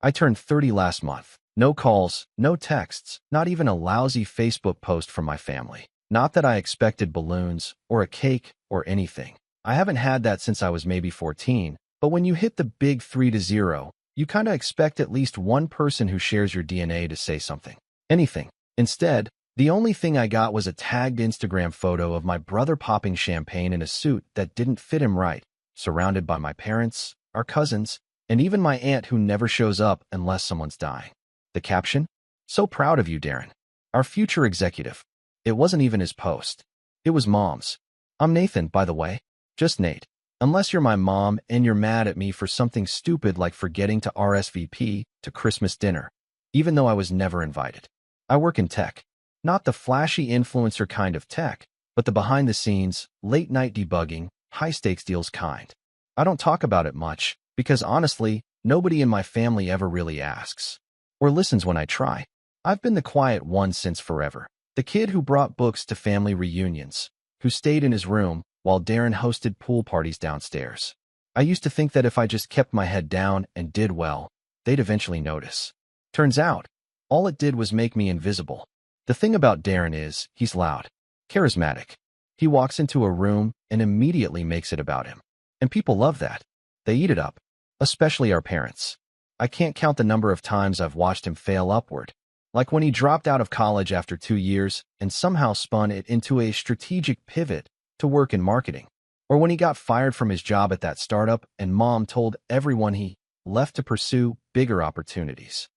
I turned 30 last month. No calls, no texts, not even a lousy Facebook post from my family. Not that I expected balloons, or a cake, or anything. I haven't had that since I was maybe 14, but when you hit the big 3-0, you kinda expect at least one person who shares your DNA to say something. Anything. Instead, the only thing I got was a tagged Instagram photo of my brother popping champagne in a suit that didn't fit him right, surrounded by my parents, our cousins, and even my aunt who never shows up unless someone's dying. The caption? "So proud of you, Darren. Our future executive." It wasn't even his post. It was Mom's. I'm Nathan, by the way. Just Nate. Unless you're my mom and you're mad at me for something stupid like forgetting to RSVP to Christmas dinner, even though I was never invited. I work in tech. Not the flashy influencer kind of tech, but the behind-the-scenes, late-night debugging, high-stakes deals kind. I don't talk about it much, because honestly, nobody in my family ever really asks. Or listens when I try. I've been the quiet one since forever. The kid who brought books to family reunions, who stayed in his room while Darren hosted pool parties downstairs. I used to think that if I just kept my head down and did well, they'd eventually notice. Turns out, all it did was make me invisible. The thing about Darren is, he's loud, charismatic. He walks into a room and immediately makes it about him. And people love that. They eat it up. Especially our parents. I can't count the number of times I've watched him fail upward. Like when he dropped out of college after 2 years and somehow spun it into a strategic pivot to work in marketing. Or when he got fired from his job at that startup and Mom told everyone he left to pursue bigger opportunities.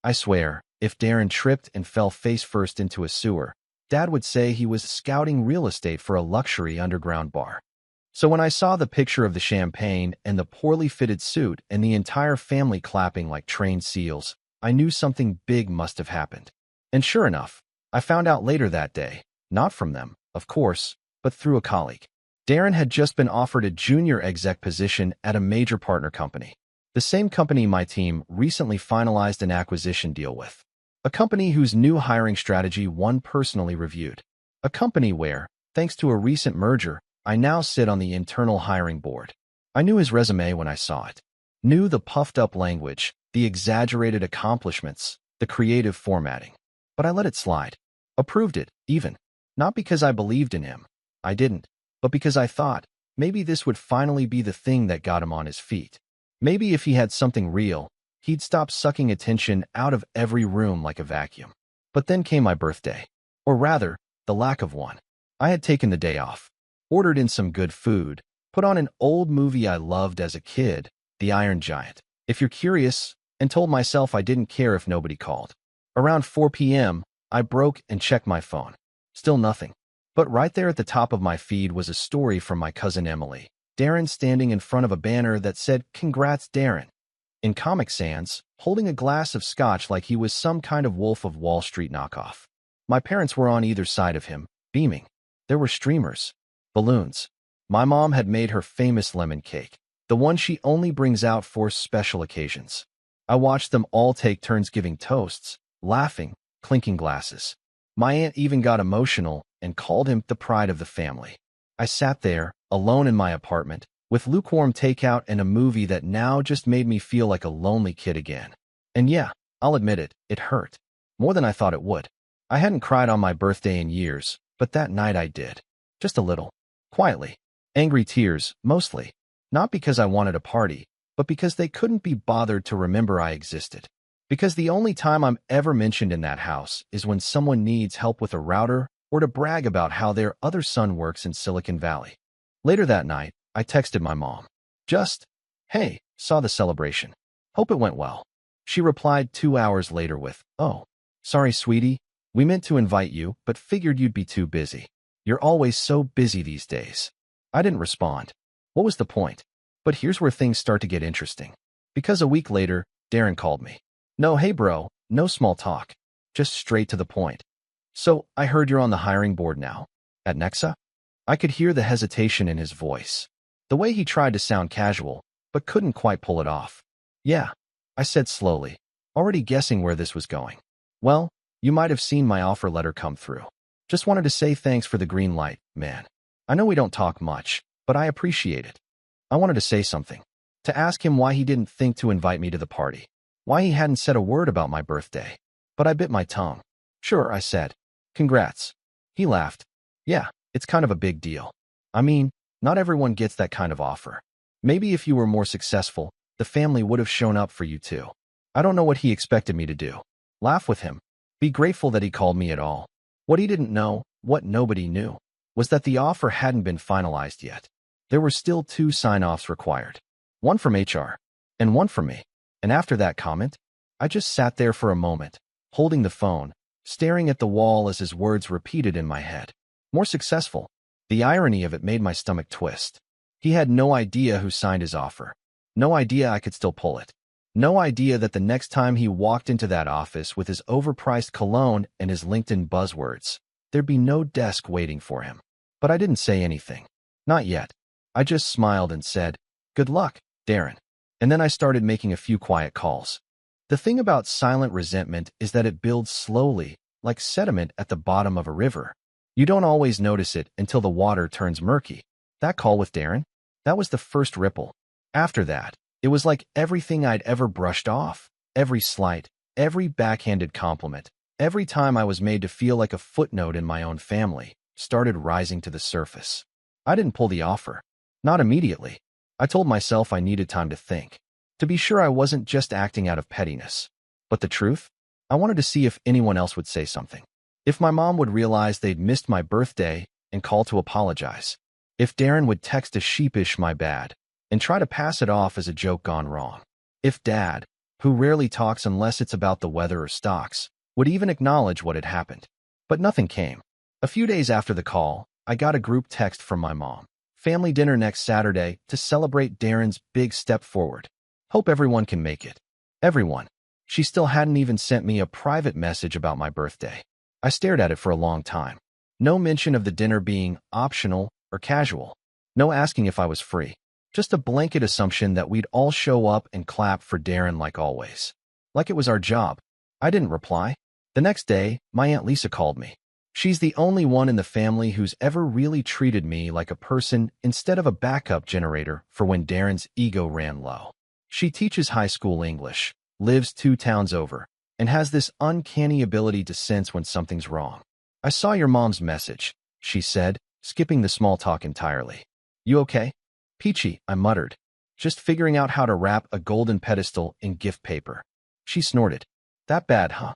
I swear, if Darren tripped and fell face first into a sewer, Dad would say he was scouting real estate for a luxury underground bar. So when I saw the picture of the champagne and the poorly fitted suit and the entire family clapping like trained seals, I knew something big must have happened. And sure enough, I found out later that day, not from them, of course, but through a colleague. Darren had just been offered a junior exec position at a major partner company. The same company my team recently finalized an acquisition deal with. A company whose new hiring strategy one personally reviewed. A company where, thanks to a recent merger, I now sit on the internal hiring board. I knew his resume when I saw it. Knew the puffed-up language, the exaggerated accomplishments, the creative formatting. But I let it slide. Approved it, even. Not because I believed in him. I didn't. But because I thought, maybe this would finally be the thing that got him on his feet. Maybe if he had something real, he'd stop sucking attention out of every room like a vacuum. But then came my birthday. Or rather, the lack of one. I had taken the day off. Ordered in some good food. Put on an old movie I loved as a kid, The Iron Giant. If you're curious, and told myself I didn't care if nobody called. Around 4 p.m., I broke and checked my phone. Still nothing. But right there at the top of my feed was a story from my cousin Emily. Darren standing in front of a banner that said, "Congrats, Darren." In Comic Sans, holding a glass of scotch like he was some kind of Wolf of Wall Street knockoff. My parents were on either side of him, beaming. There were streamers. Balloons. My mom had made her famous lemon cake. The one she only brings out for special occasions. I watched them all take turns giving toasts, laughing, clinking glasses. My aunt even got emotional and called him the pride of the family. I sat there, alone in my apartment, with lukewarm takeout and a movie that now just made me feel like a lonely kid again. And yeah, I'll admit it, it hurt. More than I thought it would. I hadn't cried on my birthday in years, but that night I did. Just a little. Quietly. Angry tears, mostly. Not because I wanted a party, but because they couldn't be bothered to remember I existed. Because the only time I'm ever mentioned in that house is when someone needs help with a router or to brag about how their other son works in Silicon Valley. Later that night, I texted my mom. Just, "Hey, saw the celebration. Hope it went well." She replied 2 hours later with, "Oh, sorry, sweetie. We meant to invite you, but figured you'd be too busy. You're always so busy these days." I didn't respond. What was the point? But here's where things start to get interesting. Because a week later, Darren called me. No, hey bro, no small talk. Just straight to the point. "So, I heard you're on the hiring board now. At Nexa?" I could hear the hesitation in his voice. The way he tried to sound casual, but couldn't quite pull it off. "Yeah," I said slowly, already guessing where this was going. "Well, you might have seen my offer letter come through. Just wanted to say thanks for the green light, man. I know we don't talk much, but I appreciate it." I wanted to say something. To ask him why he didn't think to invite me to the party. why he hadn't said a word about my birthday. But I bit my tongue. Sure, I said. Congrats. He laughed. Yeah, it's kind of a big deal. I mean, not everyone gets that kind of offer. Maybe if you were more successful, the family would have shown up for you too. I don't know what he expected me to do. Laugh with him. Be grateful that he called me at all. What he didn't know, what nobody knew, was that the offer hadn't been finalized yet. There were still 2 sign-offs required. One from HR, and one from me. And after that comment, I just sat there for a moment, holding the phone, staring at the wall as his words repeated in my head. More successful. The irony of it made my stomach twist. He had no idea who signed his offer. No idea I could still pull it. No idea that the next time he walked into that office with his overpriced cologne and his LinkedIn buzzwords, there'd be no desk waiting for him. But I didn't say anything. Not yet. I just smiled and said, "Good luck, Darren." And then I started making a few quiet calls. The thing about silent resentment is that it builds slowly, like sediment at the bottom of a river. You don't always notice it until the water turns murky. That call with Darren, that was the first ripple. After that, it was like everything I'd ever brushed off. Every slight, every backhanded compliment, every time I was made to feel like a footnote in my own family, started rising to the surface. I didn't pull the offer. Not immediately. I told myself I needed time to think, to be sure I wasn't just acting out of pettiness. But the truth? I wanted to see if anyone else would say something. If my mom would realize they'd missed my birthday and call to apologize. If Darren would text a sheepish "my bad" and try to pass it off as a joke gone wrong. If Dad, who rarely talks unless it's about the weather or stocks, would even acknowledge what had happened. But nothing came. A few days after the call, I got a group text from my mom. Family dinner next Saturday to celebrate Darren's big step forward. Hope everyone can make it. Everyone. She still hadn't even sent me a private message about my birthday. I stared at it for a long time. No mention of the dinner being optional or casual. No asking if I was free. Just a blanket assumption that we'd all show up and clap for Darren like always. Like it was our job. I didn't reply. The next day, my Aunt Lisa called me. She's the only one in the family who's ever really treated me like a person instead of a backup generator for when Darren's ego ran low. She teaches high school English, lives 2 towns over, and has this uncanny ability to sense when something's wrong. "I saw your mom's message," she said, skipping the small talk entirely. "You okay?" "Peachy," I muttered, just figuring out how to wrap a golden pedestal in gift paper. She snorted. "That bad, huh?"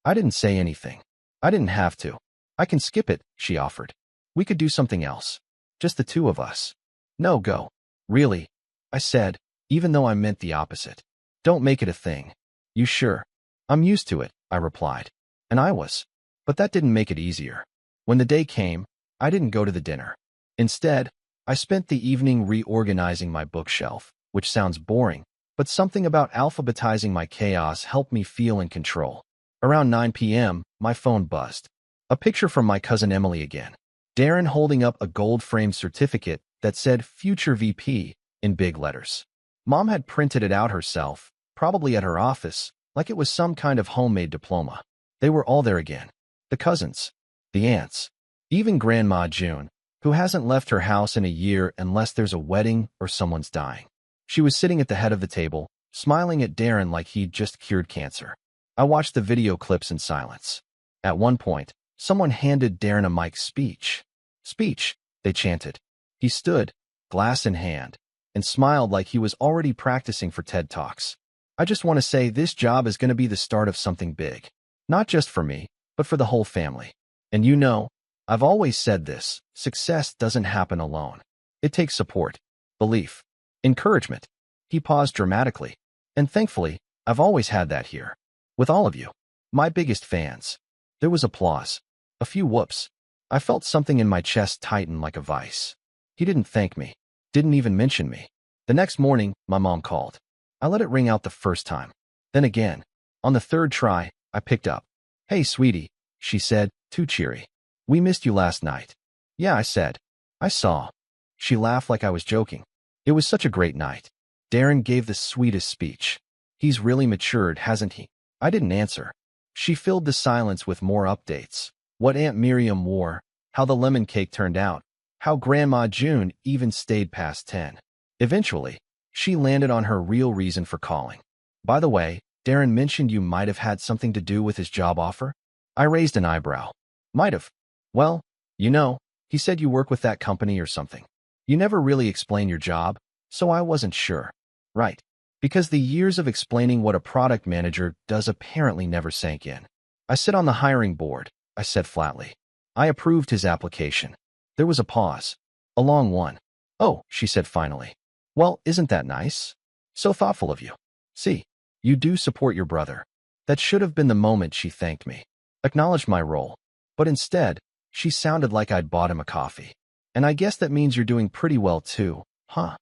I didn't say anything. I didn't have to. "I can skip it," she offered. "We could do something else. Just the 2 of us." "No, go." "Really?" I said, even though I meant the opposite. "Don't make it a thing." "You sure?" "I'm used to it," I replied. And I was. But that didn't make it easier. When the day came, I didn't go to the dinner. Instead, I spent the evening reorganizing my bookshelf, which sounds boring, but something about alphabetizing my chaos helped me feel in control. Around 9 p.m., my phone buzzed. A picture from my cousin Emily again. Darren holding up a gold-framed certificate that said Future VP in big letters. Mom had printed it out herself, probably at her office, like it was some kind of homemade diploma. They were all there again. The cousins. The aunts. Even Grandma June, who hasn't left her house in a year unless there's a wedding or someone's dying. She was sitting at the head of the table, smiling at Darren like he'd just cured cancer. I watched the video clips in silence. At one point, someone handed Darren a mic speech. "Speech," they chanted. He stood, glass in hand, and smiled like he was already practicing for TED Talks. I just want to say this job is going to be the start of something big. Not just for me, but for the whole family. And you know, I've always said this, success doesn't happen alone. It takes support, belief, encouragement. He paused dramatically. And thankfully, I've always had that here. With all of you. My biggest fans. There was applause. A few whoops. I felt something in my chest tighten like a vice. He didn't thank me. Didn't even mention me. The next morning, my mom called. I let it ring out the first time. Then again. On the 3rd try, I picked up. "Hey, sweetie," she said, too cheery. "We missed you last night." "Yeah," I said. "I saw." She laughed like I was joking. "It was such a great night. Darren gave the sweetest speech. He's really matured, hasn't he?" I didn't answer. She filled the silence with more updates. What Aunt Miriam wore, how the lemon cake turned out, how Grandma June even stayed past 10. Eventually, she landed on her real reason for calling. "By the way, Darren mentioned you might have had something to do with his job offer? I raised an eyebrow. Might have. Well, he said you work with that company or something. You never really explain your job, so I wasn't sure. Right. Because the years of explaining what a product manager does apparently never sank in. I sit on the hiring board, I said flatly. I approved his application. There was a pause. A long one. Oh, she said finally. Well, isn't that nice? So thoughtful of you. See, you do support your brother. That should have been the moment she thanked me. Acknowledged my role. But instead, she sounded like I'd bought him a coffee. And I guess that means you're doing pretty well too, huh?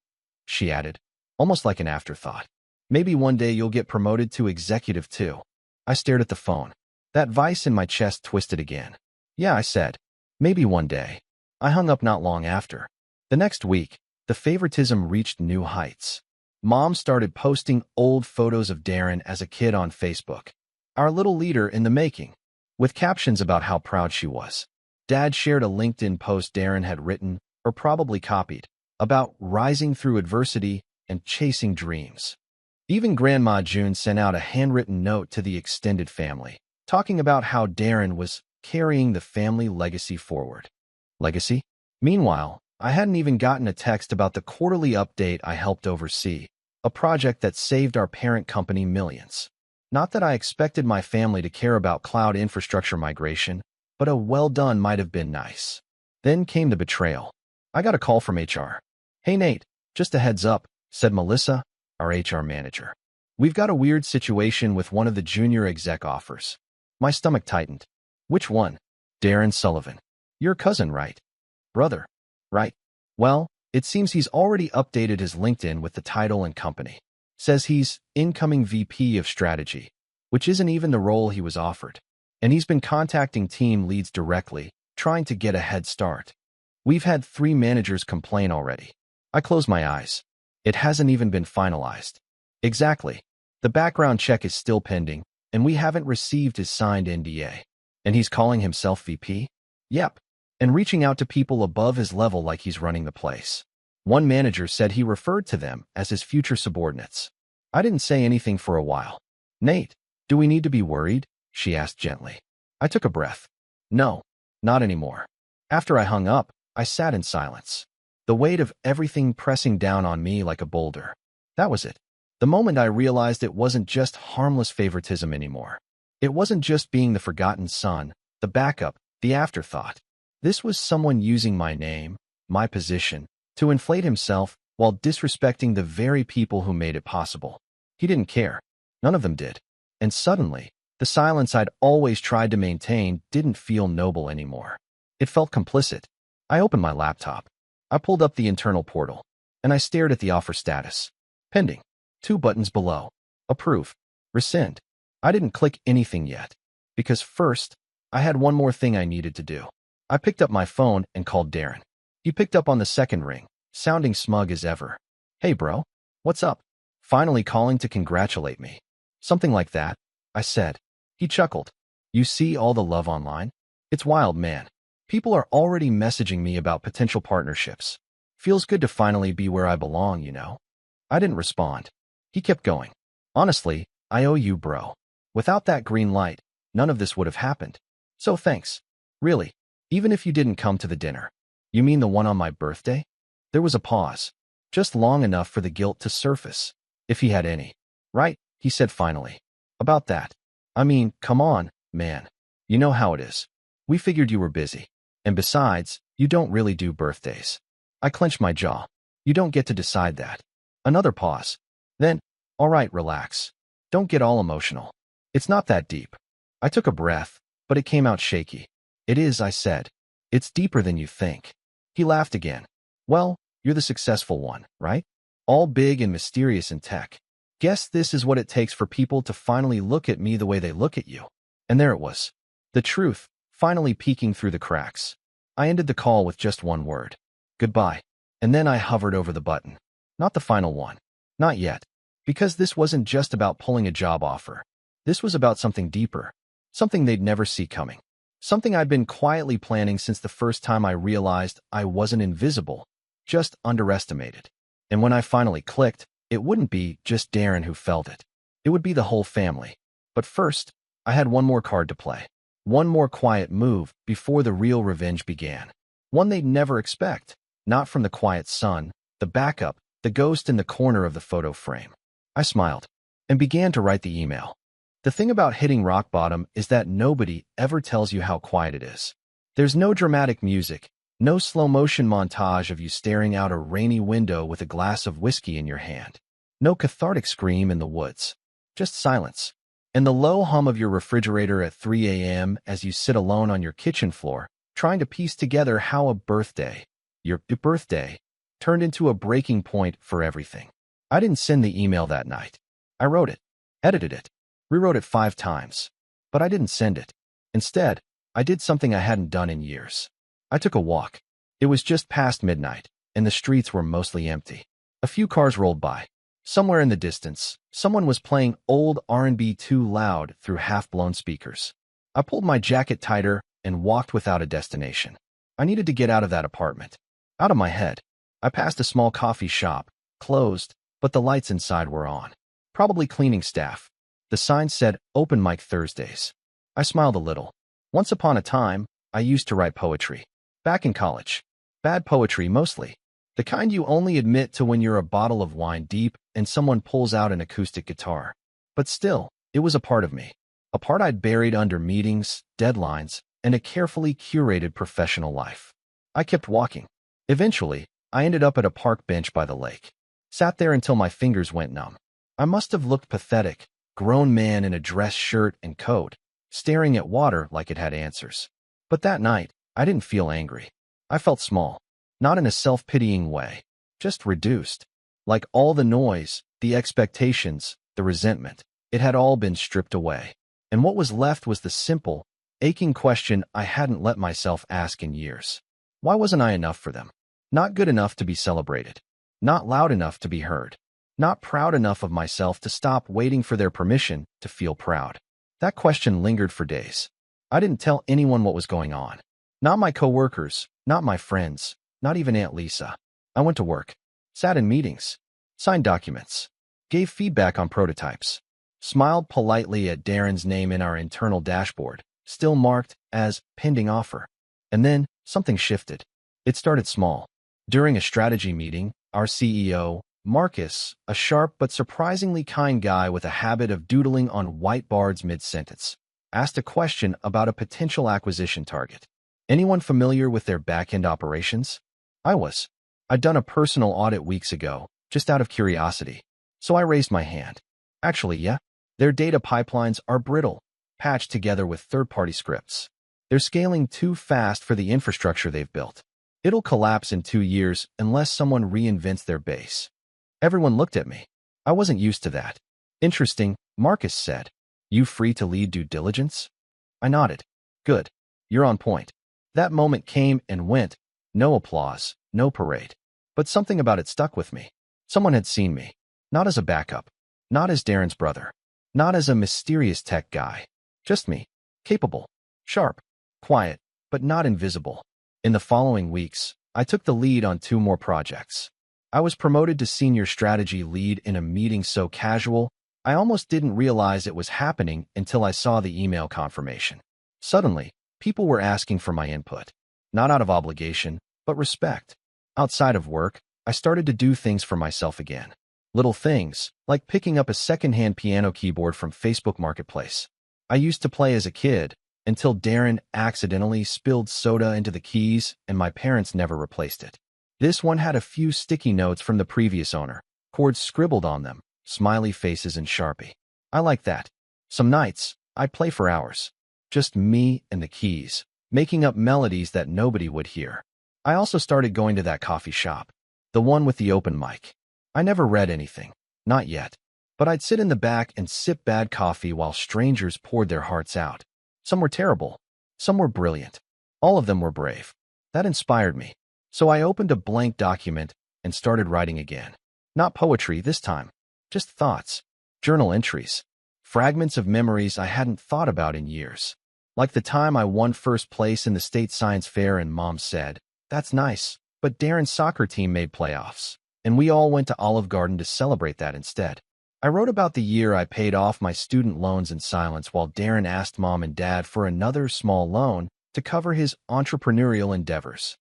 She added, almost like an afterthought. Maybe one day you'll get promoted to executive too. I stared at the phone. That vice in my chest twisted again. Yeah, I said. Maybe one day. I hung up not long after. The next week, the favoritism reached new heights. Mom started posting old photos of Darren as a kid on Facebook. Our little leader in the making, with captions about how proud she was. Dad shared a LinkedIn post Darren had written, or probably copied, about rising through adversity and chasing dreams. Even Grandma June sent out a handwritten note to the extended family, talking about how Darren was carrying the family legacy forward. Legacy? Meanwhile, I hadn't even gotten a text about the quarterly update I helped oversee, a project that saved our parent company millions. Not that I expected my family to care about cloud infrastructure migration, but a well done might have been nice. Then came the betrayal. I got a call from HR. Hey Nate, just a heads up, said Melissa, our HR manager. We've got a weird situation with one of the junior exec offers. My stomach tightened. Which one? Darren Sullivan. Your cousin, right? Brother. Right. Well, it seems he's already updated his LinkedIn with the title and company. Says he's incoming VP of strategy, which isn't even the role he was offered. And he's been contacting team leads directly, trying to get a head start. We've had 3 managers complain already. I closed my eyes. It hasn't even been finalized. Exactly. The background check is still pending, and we haven't received his signed NDA. And he's calling himself VP? Yep. And reaching out to people above his level like he's running the place. One manager said he referred to them as his future subordinates. I didn't say anything for a while. Nate, do we need to be worried? She asked gently. I took a breath. No, not anymore. After I hung up, I sat in silence. The weight of everything pressing down on me like a boulder. That was it. The moment I realized it wasn't just harmless favoritism anymore. It wasn't just being the forgotten son, the backup, the afterthought. This was someone using my name, my position, to inflate himself while disrespecting the very people who made it possible. He didn't care. None of them did. And suddenly, the silence I'd always tried to maintain didn't feel noble anymore. It felt complicit. I opened my laptop. I pulled up the internal portal, and I stared at the offer status. Pending. 2 buttons below. Approve. Rescind. I didn't click anything yet, because first, I had one more thing I needed to do. I picked up my phone and called Darren. He picked up on the second ring, sounding smug as ever. Hey bro, what's up? Finally calling to congratulate me. Something like that, I said. He chuckled. You see all the love online? It's wild, man. People are already messaging me about potential partnerships. Feels good to finally be where I belong, I didn't respond. He kept going. Honestly, I owe you, bro. Without that green light, none of this would have happened. So thanks. Really. Even if you didn't come to the dinner. You mean the one on my birthday? There was a pause. Just long enough for the guilt to surface. If he had any. Right, he said finally. About that. I mean, come on, man. You know how it is. We figured you were busy. And besides, you don't really do birthdays. I clenched my jaw. You don't get to decide that. Another pause. Then, all right, relax. Don't get all emotional. It's not that deep. I took a breath, but it came out shaky. It is, I said. It's deeper than you think. He laughed again. Well, you're the successful one, right? All big and mysterious in tech. Guess this is what it takes for people to finally look at me the way they look at you. And there it was. The truth, finally peeking through the cracks. I ended the call with just one word. Goodbye. And then I hovered over the button. Not the final one. Not yet. Because this wasn't just about pulling a job offer. This was about something deeper. Something they'd never see coming. Something I'd been quietly planning since the first time I realized I wasn't invisible, just underestimated. And when I finally clicked, it wouldn't be just Darren who felt it. It would be the whole family. But first, I had one more card to play. One more quiet move before the real revenge began. One they'd never expect. Not from the quiet son, the backup, the ghost in the corner of the photo frame. I smiled and began to write the email. The thing about hitting rock bottom is that nobody ever tells you how quiet it is. There's no dramatic music, no slow-motion montage of you staring out a rainy window with a glass of whiskey in your hand. No cathartic scream in the woods. Just silence. And the low hum of your refrigerator at 3 a.m. as you sit alone on your kitchen floor, trying to piece together how a birthday, your birthday, turned into a breaking point for everything. I didn't send the email that night. I wrote it, edited it, rewrote it 5 times. But I didn't send it. Instead, I did something I hadn't done in years. I took a walk. It was just past midnight, and the streets were mostly empty. A few cars rolled by. Somewhere in the distance, someone was playing old R&B too loud through half-blown speakers. I pulled my jacket tighter and walked without a destination. I needed to get out of that apartment. Out of my head. I passed a small coffee shop, closed, but the lights inside were on. Probably cleaning staff. The sign said, "Open Mic Thursdays." I smiled a little. Once upon a time, I used to write poetry. Back in college. Bad poetry mostly. The kind you only admit to when you're a bottle of wine deep and someone pulls out an acoustic guitar. But still, it was a part of me. A part I'd buried under meetings, deadlines, and a carefully curated professional life. I kept walking. Eventually, I ended up at a park bench by the lake. Sat there until my fingers went numb. I must have looked pathetic, grown man in a dress shirt and coat, staring at water like it had answers. But that night, I didn't feel angry. I felt small. Not in a self-pitying way, just reduced. Like all the noise, the expectations, the resentment, it had all been stripped away. And what was left was the simple, aching question I hadn't let myself ask in years. Why wasn't I enough for them? Not good enough to be celebrated. Not loud enough to be heard. Not proud enough of myself to stop waiting for their permission to feel proud. That question lingered for days. I didn't tell anyone what was going on. Not my coworkers, not my friends. Not even Aunt Lisa. I went to work, sat in meetings, signed documents, gave feedback on prototypes, smiled politely at Darren's name in our internal dashboard, still marked as pending offer. And then something shifted. It started small. During a strategy meeting, our CEO, Marcus, a sharp but surprisingly kind guy with a habit of doodling on whiteboards mid-sentence, asked a question about a potential acquisition target. Anyone familiar with their back-end operations? I was. I'd done a personal audit weeks ago, just out of curiosity. So I raised my hand. Actually, yeah. Their data pipelines are brittle, patched together with third-party scripts. They're scaling too fast for the infrastructure they've built. It'll collapse in 2 years unless someone reinvents their base. Everyone looked at me. I wasn't used to that. Interesting, Marcus said. You free to lead due diligence? I nodded. Good. You're on point. That moment came and went. No applause, no parade. But something about it stuck with me. Someone had seen me. Not as a backup. Not as Darren's brother. Not as a mysterious tech guy. Just me. Capable. Sharp. Quiet. But not invisible. In the following weeks, I took the lead on 2 more projects. I was promoted to senior strategy lead in a meeting so casual, I almost didn't realize it was happening until I saw the email confirmation. Suddenly, people were asking for my input. Not out of obligation, but respect. Outside of work, I started to do things for myself again. Little things, like picking up a secondhand piano keyboard from Facebook Marketplace. I used to play as a kid, until Darren accidentally spilled soda into the keys and my parents never replaced it. This one had a few sticky notes from the previous owner, chords scribbled on them, smiley faces and Sharpie. I like that. Some nights, I'd play for hours. Just me and the keys, making up melodies that nobody would hear. I also started going to that coffee shop, the one with the open mic. I never read anything, not yet, but I'd sit in the back and sip bad coffee while strangers poured their hearts out. Some were terrible, some were brilliant. All of them were brave. That inspired me. So I opened a blank document and started writing again. Not poetry this time, just thoughts, journal entries, fragments of memories I hadn't thought about in years. Like the time I won first place in the state science fair and Mom said, "That's nice, but Darren's soccer team made playoffs." And we all went to Olive Garden to celebrate that instead. I wrote about the year I paid off my student loans in silence while Darren asked Mom and Dad for another small loan to cover his entrepreneurial endeavors.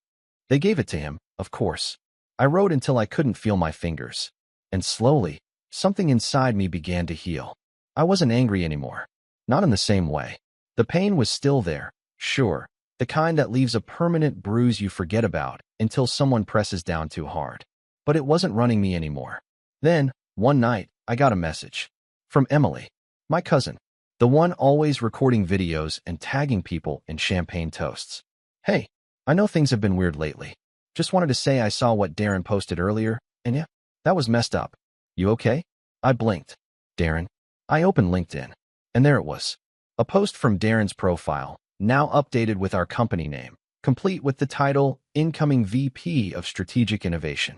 They gave it to him, of course. I wrote until I couldn't feel my fingers. And slowly, something inside me began to heal. I wasn't angry anymore. Not in the same way. The pain was still there, sure, the kind that leaves a permanent bruise you forget about until someone presses down too hard. But it wasn't running me anymore. Then, one night, I got a message. From Emily, my cousin, the one always recording videos and tagging people in champagne toasts. Hey, I know things have been weird lately. Just wanted to say I saw what Darren posted earlier, and yeah, that was messed up. You okay? I blinked. Darren. I opened LinkedIn, and there it was. A post from Darren's profile, now updated with our company name, complete with the title, Incoming VP of Strategic Innovation.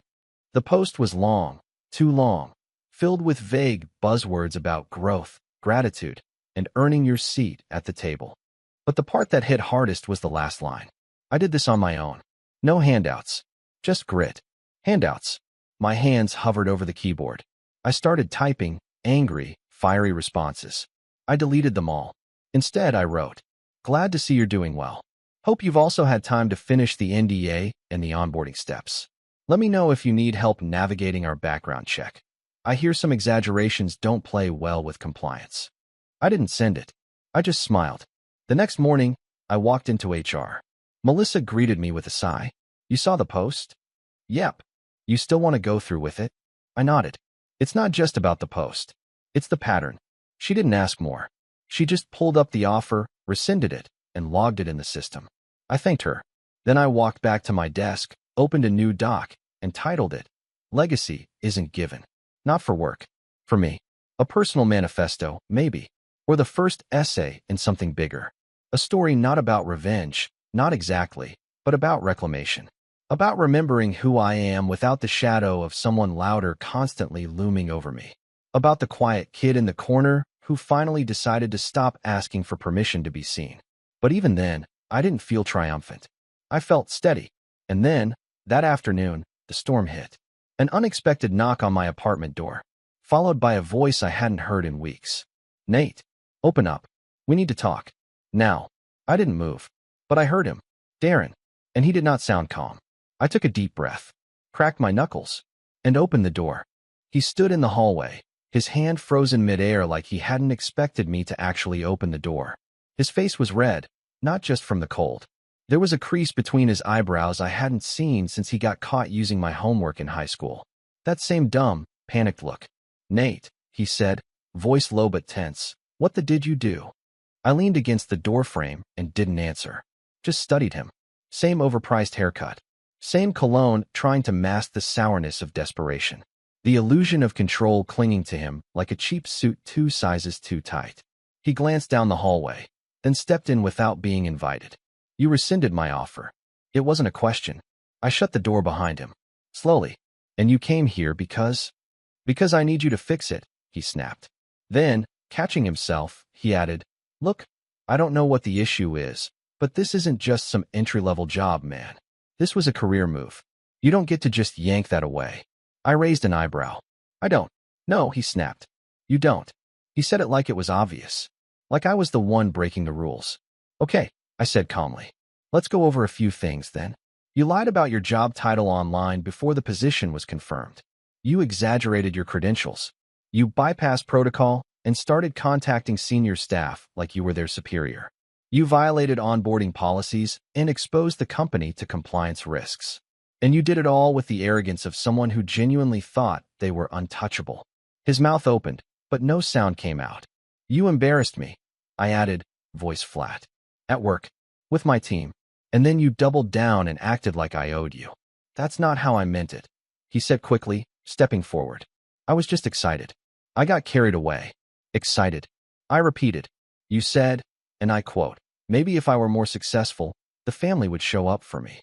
The post was long, too long, filled with vague buzzwords about growth, gratitude, and earning your seat at the table. But the part that hit hardest was the last line. I did this on my own. No handouts. Just grit. Handouts. My hands hovered over the keyboard. I started typing, angry, fiery responses. I deleted them all. Instead, I wrote, glad to see you're doing well. Hope you've also had time to finish the NDA and the onboarding steps. Let me know if you need help navigating our background check. I hear some exaggerations don't play well with compliance. I didn't send it. I just smiled. The next morning, I walked into HR. Melissa greeted me with a sigh. You saw the post? Yep. You still want to go through with it? I nodded. It's not just about the post. It's the pattern. She didn't ask more. She just pulled up the offer, rescinded it, and logged it in the system. I thanked her. Then I walked back to my desk, opened a new doc, and titled it, Legacy Isn't Given. Not for work. For me. A personal manifesto, maybe. Or the first essay in something bigger. A story not about revenge, not exactly, but about reclamation. About remembering who I am without the shadow of someone louder constantly looming over me. About the quiet kid in the corner who finally decided to stop asking for permission to be seen. But even then, I didn't feel triumphant. I felt steady. And then, that afternoon, the storm hit. An unexpected knock on my apartment door, followed by a voice I hadn't heard in weeks. Nate, open up. We need to talk. Now. I didn't move. But I heard him. Darren. And he did not sound calm. I took a deep breath, cracked my knuckles, and opened the door. He stood in the hallway, his hand frozen midair like he hadn't expected me to actually open the door. His face was red, not just from the cold. There was a crease between his eyebrows I hadn't seen since he got caught using my homework in high school. That same dumb, panicked look. Nate, he said, voice low but tense, what the did you do? I leaned against the doorframe and didn't answer. Just studied him. Same overpriced haircut. Same cologne trying to mask the sourness of desperation. The illusion of control clinging to him like a cheap suit 2 sizes too tight. He glanced down the hallway, then stepped in without being invited. You rescinded my offer. It wasn't a question. I shut the door behind him. Slowly. And you came here because I need you to fix it, he snapped. Then, catching himself, he added, look, I don't know what the issue is, but this isn't just some entry-level job, man. This was a career move. You don't get to just yank that away. I raised an eyebrow. I don't. No, he snapped. You don't. He said it like it was obvious. Like I was the one breaking the rules. Okay, I said calmly. Let's go over a few things then. You lied about your job title online before the position was confirmed. You exaggerated your credentials. You bypassed protocol and started contacting senior staff like you were their superior. You violated onboarding policies and exposed the company to compliance risks. And you did it all with the arrogance of someone who genuinely thought they were untouchable. His mouth opened, but no sound came out. You embarrassed me, I added, voice flat. At work. With my team. And then you doubled down and acted like I owed you. That's not how I meant it, he said quickly, stepping forward. I was just excited. I got carried away. Excited. I repeated. You said, and I quote, maybe if I were more successful, the family would show up for me.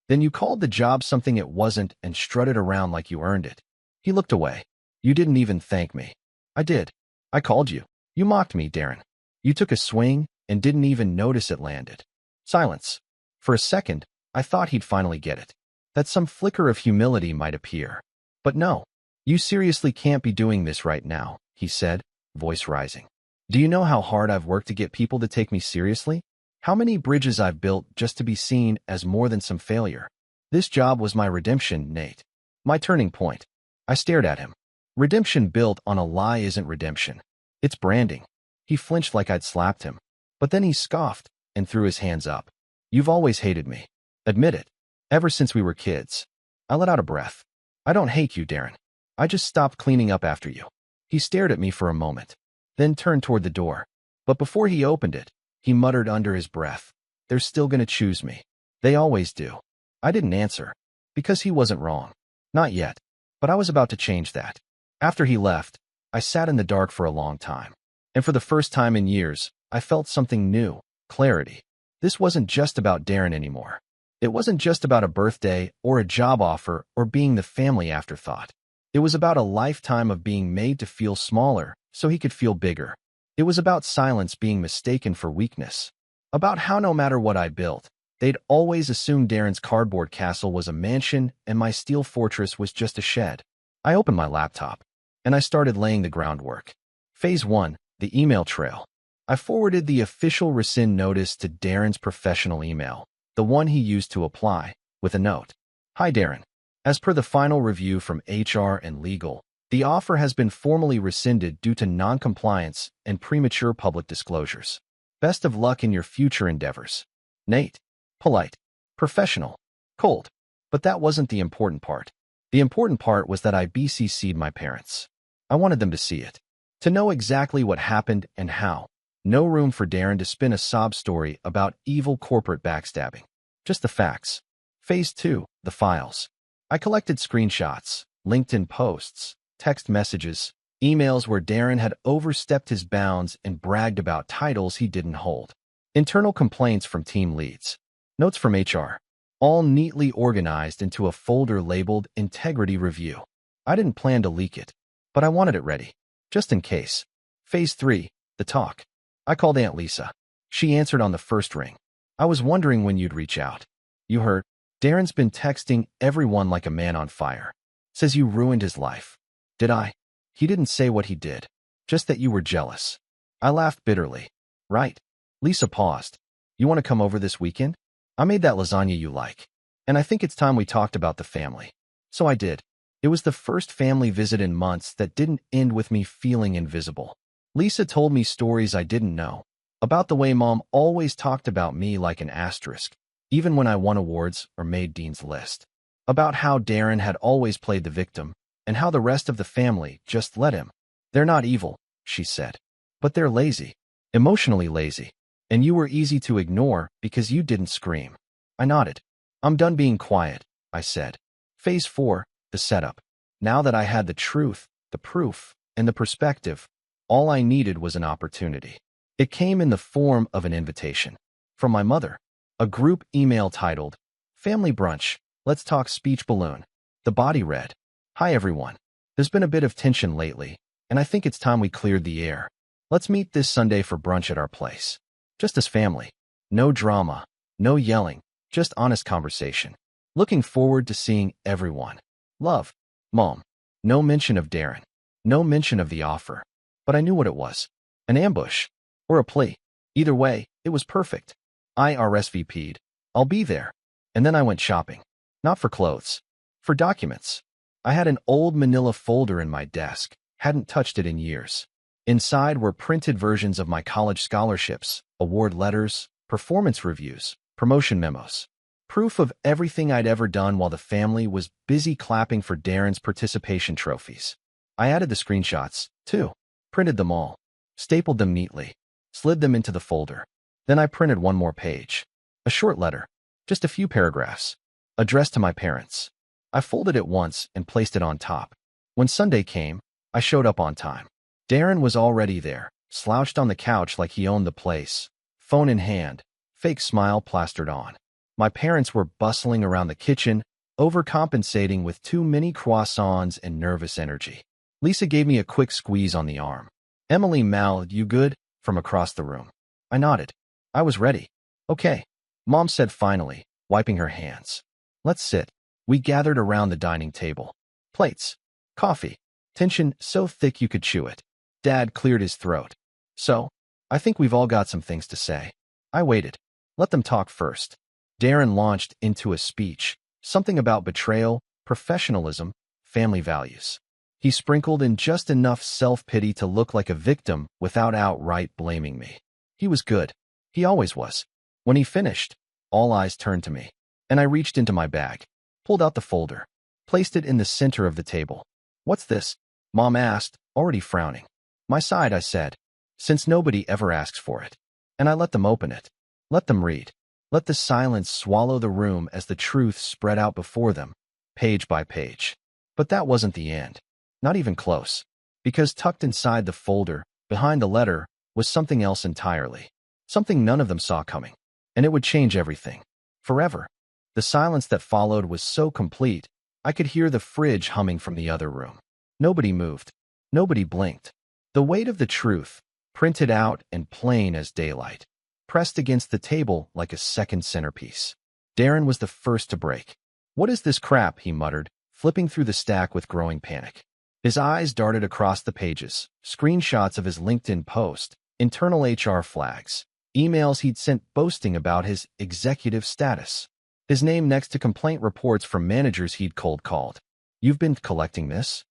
Then you called the job something it wasn't and strutted around like you earned it. He looked away. You didn't even thank me. I did. I called you. You mocked me, Darren. You took a swing and didn't even notice it landed. Silence. For a second, I thought he'd finally get it. That some flicker of humility might appear. But no. You seriously can't be doing this right now, he said, voice rising. Do you know how hard I've worked to get people to take me seriously? How many bridges I've built just to be seen as more than some failure? This job was my redemption, Nate. My turning point. I stared at him. Redemption built on a lie isn't redemption. It's branding. He flinched like I'd slapped him. But then he scoffed and threw his hands up. You've always hated me. Admit it. Ever since we were kids. I let out a breath. I don't hate you, Darren. I just stopped cleaning up after you. He stared at me for a moment, then turned toward the door. But before he opened it, he muttered under his breath, they're still gonna choose me. They always do. I didn't answer, because he wasn't wrong. Not yet. But I was about to change that. After he left, I sat in the dark for a long time. And for the first time in years, I felt something new, clarity. This wasn't just about Darren anymore. It wasn't just about a birthday or a job offer or being the family afterthought. It was about a lifetime of being made to feel smaller so he could feel bigger. It was about silence being mistaken for weakness. About how no matter what I built, they'd always assumed Darren's cardboard castle was a mansion and my steel fortress was just a shed. I opened my laptop, and I started laying the groundwork. Phase 1, the email trail. I forwarded the official rescind notice to Darren's professional email, the one he used to apply, with a note. Hi, Darren. As per the final review from HR and legal, the offer has been formally rescinded due to non-compliance and premature public disclosures. Best of luck in your future endeavors. Nate. Polite. Professional. Cold. But that wasn't the important part. The important part was that I BCC'd my parents. I wanted them to see it. To know exactly what happened and how. No room for Darren to spin a sob story about evil corporate backstabbing. Just the facts. Phase 2, the files. I collected screenshots, LinkedIn posts, text messages, emails where Darren had overstepped his bounds and bragged about titles he didn't hold. Internal complaints from team leads. Notes from HR. All neatly organized into a folder labeled Integrity Review. I didn't plan to leak it, but I wanted it ready, just in case. Phase 3, the talk. I called Aunt Lisa. She answered on the first ring. I was wondering when you'd reach out. You heard? Darren's been texting everyone like a man on fire. Says you ruined his life. Did I? He didn't say what he did. Just that you were jealous. I laughed bitterly. Right. Lisa paused. You want to come over this weekend? I made that lasagna you like. And I think it's time we talked about the family. So I did. It was the first family visit in months that didn't end with me feeling invisible. Lisa told me stories I didn't know. About the way Mom always talked about me like an asterisk, even when I won awards or made Dean's List. About how Darren had always played the victim, and how the rest of the family just let him. They're not evil, she said. But they're lazy. Emotionally lazy. And you were easy to ignore because you didn't scream. I nodded. I'm done being quiet, I said. Phase 4, the setup. Now that I had the truth, the proof, and the perspective, all I needed was an opportunity. It came in the form of an invitation. From my mother. A group email titled, Family Brunch, Let's Talk Speech Balloon. The body read, Hi everyone. There's been a bit of tension lately, and I think it's time we cleared the air. Let's meet this Sunday for brunch at our place. Just as family. No drama, no yelling, just honest conversation. Looking forward to seeing everyone. Love. Mom. No mention of Darren. No mention of the offer. But I knew what it was. An ambush. Or a plea. Either way, it was perfect. I RSVP'd. I'll be there. And then I went shopping. Not for clothes. For documents. I had an old manila folder in my desk. Hadn't touched it in years. Inside were printed versions of my college scholarships, award letters, performance reviews, promotion memos. Proof of everything I'd ever done while the family was busy clapping for Darren's participation trophies. I added the screenshots, too. Printed them all. Stapled them neatly. Slid them into the folder. Then I printed one more page. A short letter. Just a few paragraphs. Addressed to my parents. I folded it once and placed it on top. When Sunday came, I showed up on time. Darren was already there, slouched on the couch like he owned the place, phone in hand, fake smile plastered on. My parents were bustling around the kitchen, overcompensating with too many croissants and nervous energy. Lisa gave me a quick squeeze on the arm. Emily mouthed, You good? From across the room. I nodded. I was ready. Okay, Mom said finally, wiping her hands. Let's sit. We gathered around the dining table. Plates. Coffee. Tension so thick you could chew it. Dad cleared his throat. So, I think we've all got some things to say. I waited. Let them talk first. Darren launched into a speech, something about betrayal, professionalism, family values. He sprinkled in just enough self-pity to look like a victim without outright blaming me. He was good. He always was. When he finished, all eyes turned to me, and I reached into my bag, pulled out the folder, placed it in the center of the table. "What's this?" Mom asked, already frowning. "My side," I said, "since nobody ever asks for it." And I let them open it. Let them read. Let the silence swallow the room as the truth spread out before them, page by page. But that wasn't the end. Not even close. Because tucked inside the folder, behind the letter, was something else entirely. Something none of them saw coming. And it would change everything. Forever. The silence that followed was so complete, I could hear the fridge humming from the other room. Nobody moved. Nobody blinked. The weight of the truth, printed out and plain as daylight, pressed against the table like a second centerpiece. Darren was the first to break. "What is this crap?" he muttered, flipping through the stack with growing panic. His eyes darted across the pages, screenshots of his LinkedIn post, internal HR flags, emails he'd sent boasting about his executive status, his name next to complaint reports from managers he'd cold called. "You've been collecting this?"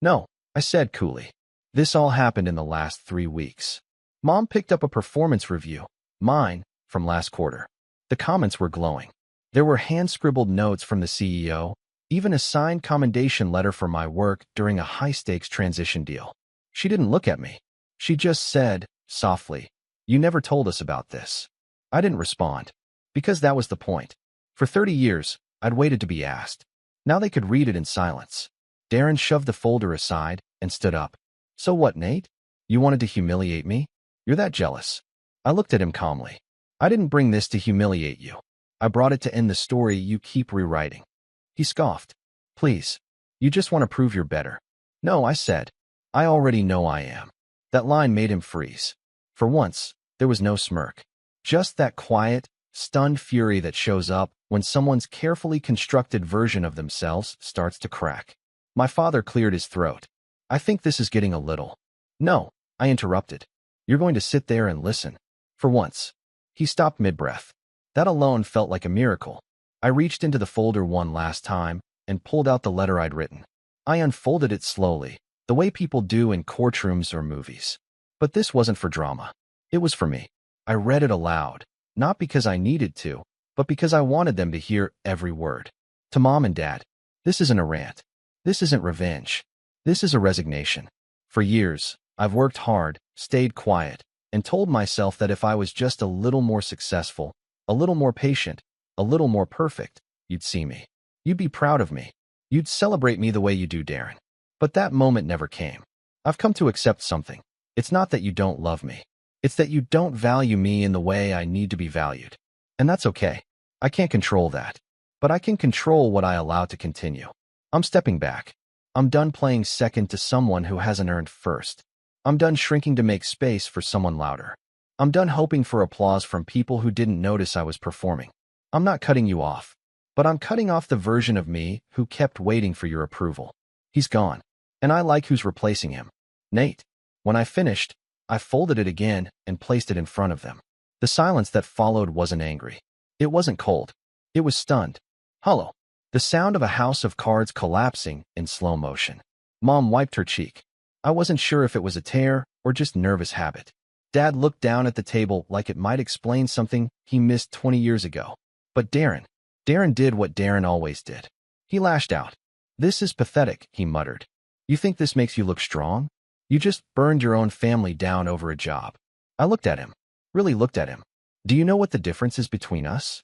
"No," I said coolly. "This all happened in the last 3 weeks." Mom picked up a performance review, mine, from last quarter. The comments were glowing. There were hand-scribbled notes from the CEO, even a signed commendation letter for my work during a high-stakes transition deal. She didn't look at me. She just said, softly, "You never told us about this." I didn't respond, because that was the point. For 30 years, I'd waited to be asked. Now they could read it in silence. Darren shoved the folder aside and stood up. "So what, Nate? You wanted to humiliate me? You're that jealous." I looked at him calmly. "I didn't bring this to humiliate you. I brought it to end the story you keep rewriting." He scoffed. "Please. You just want to prove you're better." "No," I said. "I already know I am." That line made him freeze. For once, there was no smirk. Just that quiet, stunned fury that shows up when someone's carefully constructed version of themselves starts to crack. My father cleared his throat. "I think this is getting a little." "No," I interrupted. "You're going to sit there and listen." For once. He stopped mid-breath. That alone felt like a miracle. I reached into the folder one last time and pulled out the letter I'd written. I unfolded it slowly, the way people do in courtrooms or movies. But this wasn't for drama. It was for me. I read it aloud, not because I needed to, but because I wanted them to hear every word. To Mom and Dad, this isn't a rant. This isn't revenge. This is a resignation. For years, I've worked hard, stayed quiet, and told myself that if I was just a little more successful, a little more patient, a little more perfect, you'd see me. You'd be proud of me. You'd celebrate me the way you do, Darren. But that moment never came. I've come to accept something. It's not that you don't love me. It's that you don't value me in the way I need to be valued. And that's okay. I can't control that. But I can control what I allow to continue. I'm stepping back. I'm done playing second to someone who hasn't earned first. I'm done shrinking to make space for someone louder. I'm done hoping for applause from people who didn't notice I was performing. I'm not cutting you off, but I'm cutting off the version of me who kept waiting for your approval. He's gone, and I like who's replacing him. Nate. When I finished, I folded it again and placed it in front of them. The silence that followed wasn't angry. It wasn't cold. It was stunned. Hollow. The sound of a house of cards collapsing in slow motion. Mom wiped her cheek. I wasn't sure if it was a tear or just nervous habit. Dad looked down at the table like it might explain something he missed 20 years ago. But Darren did what Darren always did. He lashed out. "This is pathetic," he muttered. "You think this makes you look strong? You just burned your own family down over a job." I looked at him. Really looked at him. "Do you know what the difference is between us?"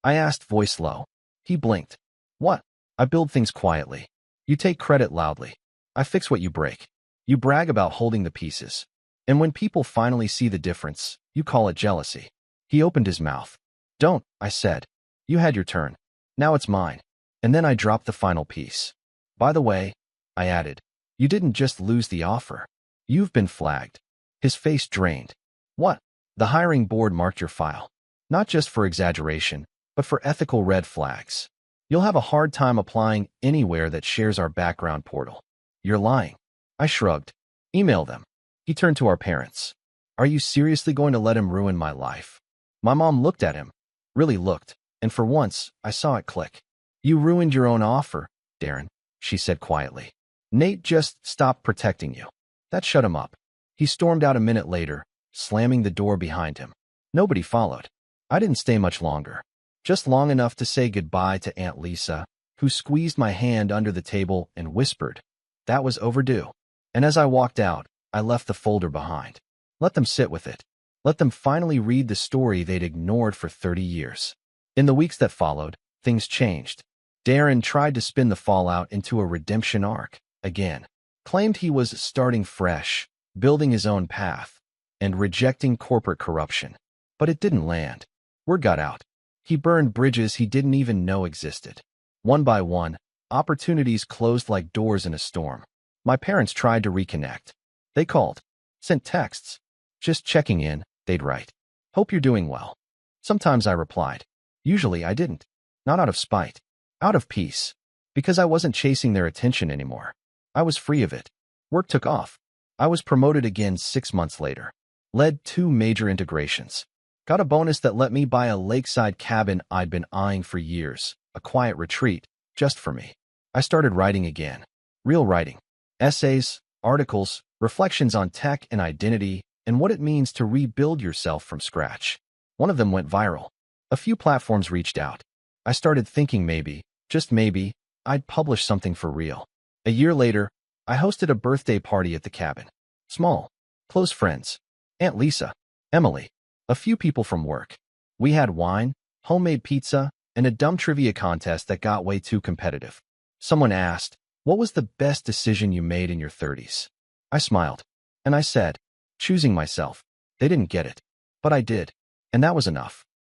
I asked, voice low. He blinked. "What?" "I build things quietly. You take credit loudly. I fix what you break. You brag about holding the pieces. And when people finally see the difference, you call it jealousy." He opened his mouth. "Don't," I said. "You had your turn. Now it's mine." And then I dropped the final piece. "By the way," I added, "you didn't just lose the offer. You've been flagged." His face drained. "What?" "The hiring board marked your file. Not just for exaggeration, but for ethical red flags. You'll have a hard time applying anywhere that shares our background portal." "You're lying." I shrugged. "Email them." He turned to our parents. Are you seriously going to let him ruin my life? My mom looked at him, really looked, and for once, I saw it click. You ruined your own offer, Darren, she said quietly. Nate just stopped protecting you. That shut him up. He stormed out a minute later, slamming the door behind him. Nobody followed. I didn't stay much longer, just long enough to say goodbye to Aunt Lisa, who squeezed my hand under the table and whispered, that was overdue. And as I walked out, I left the folder behind. Let them sit with it. Let them finally read the story they'd ignored for 30 years. In the weeks that followed, things changed. Darren tried to spin the fallout into a redemption arc, again. Claimed he was starting fresh, building his own path, and rejecting corporate corruption. But it didn't land. Word got out. He burned bridges he didn't even know existed. One by one, opportunities closed like doors in a storm. My parents tried to reconnect. They called, sent texts. Just checking in, they'd write. Hope you're doing well. Sometimes I replied. Usually I didn't. Not out of spite. Out of peace. Because I wasn't chasing their attention anymore. I was free of it. Work took off. I was promoted again 6 months later. Led 2 major integrations. Got a bonus that let me buy a lakeside cabin I'd been eyeing for years. A quiet retreat, just for me. I started writing again. Real writing. Essays, articles, reflections on tech and identity, and what it means to rebuild yourself from scratch. One of them went viral. A few platforms reached out. I started thinking maybe, just maybe, I'd publish something for real. A year later, I hosted a birthday party at the cabin. Small, close friends. Aunt Lisa, Emily, a few people from work. We had wine, homemade pizza, and a dumb trivia contest that got way too competitive. Someone asked, what was the best decision you made in your 30s? I smiled, and I said, choosing myself. They didn't get it, but I did, and that was enough.